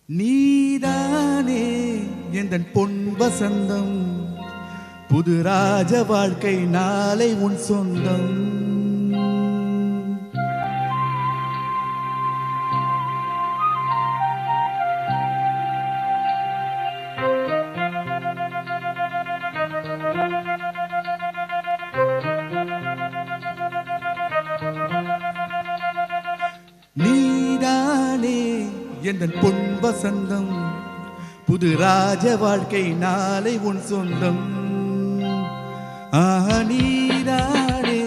நீதானே எந்தன் பொன் வசந்தம், புது ராஜ வாழ்க்கை நாளை உன் சொந்தம். நீதானே எந்தன் பொன் வசந்தம், புது ராஜ வாழ்க்கை நாளை உன் சொந்தம். நீதானே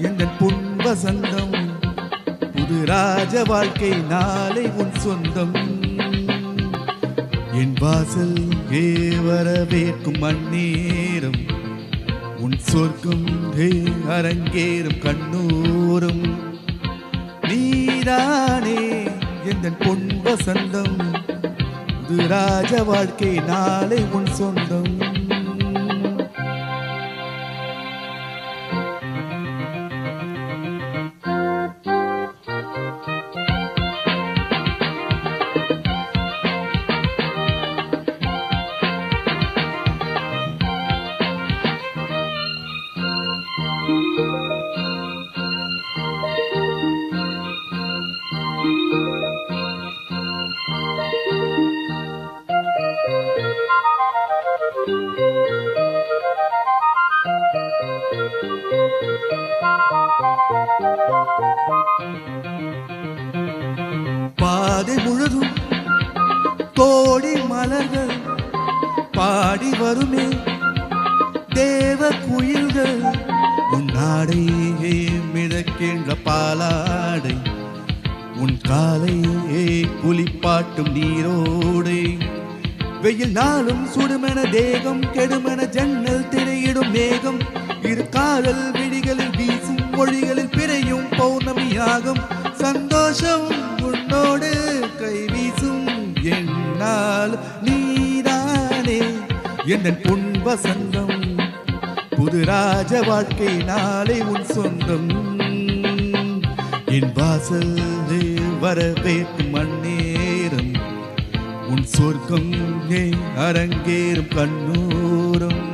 எந்தன் பொன் வசந்தம், புது ராஜ வாழ்க்கை நாளை உன் சொந்தம். என் வாசல் வரவேற்கும் அந்நேரம், உன் சொர்க்கம் அரங்கேறும் கண்ணூரும். நீதானே எந்தன் பொன் வசந்தம், புது ராஜ வாழ்க்கை நாளை உன் சொந்தம். பாதை முழுதும் கோடி மலர்கள் பாடி வருமே தேவ குயில்கள். உன் நாடையே மிதக்கின்ற பாலாடை, உன் காலையே குளிப்பாட்டும் நீரோடை. வெயில் நாளும் சுடுமென தேகம், கெடுமென ஜன்னல் திரையிடும் மேகம். இரு காதல் விழிகளில் வீசும் மொழிகளில் பிறையும் பௌர்ணமியாகும். சந்தோஷம் உன்னோடு கை வீசும் என்னால். நீதானே எந்தன் பொன் வசந்தம், புது ராஜ வாழ்க்கை நாளை உன் சொந்தம். என் வாசல் வரவேற்கும் அந்நேரம், உன் சொர்க்கம் அரங்கேறும் கண்ணூரம்.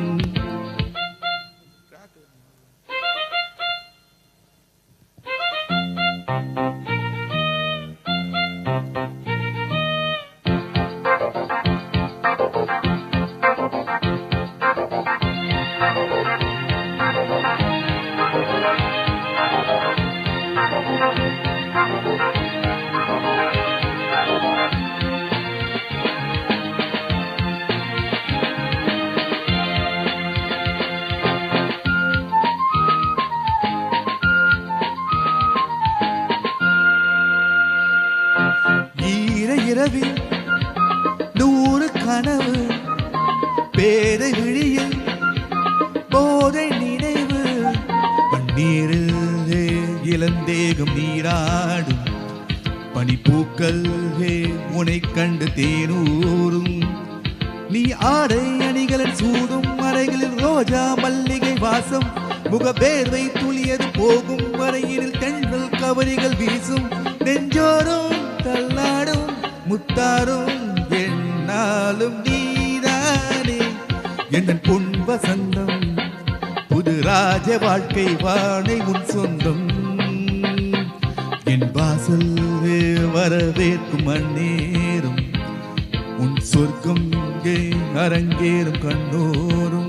இரவில் 100 கனவு, பேதை விழியில் போதை நினைவு. பன்னீரில் இளந்தேகம் நீராடும், பனிப்பூக்கள் உனை கண்டு தேனூரும். நீ ஆடை அணிகளில் சூடும் அறைகளில் ரோஜா மல்லிகை வாசம். முகபேர்வை துளியது போகும் வரையினில் தென்றல் கவரிகள் வீசும். நெஞ்சோரும் தள்ளாடும் முத்தாரும் என்னாலும். நீதானே எந்தன் பொன் வசந்தம், புது ராஜ வாழ்க்கை வாணை உன் சொந்தம். என் வாசல் வரவேற்கும் அந்நேரம், உன் சொர்க்கம் அரங்கேறும் கண்ணோரும்.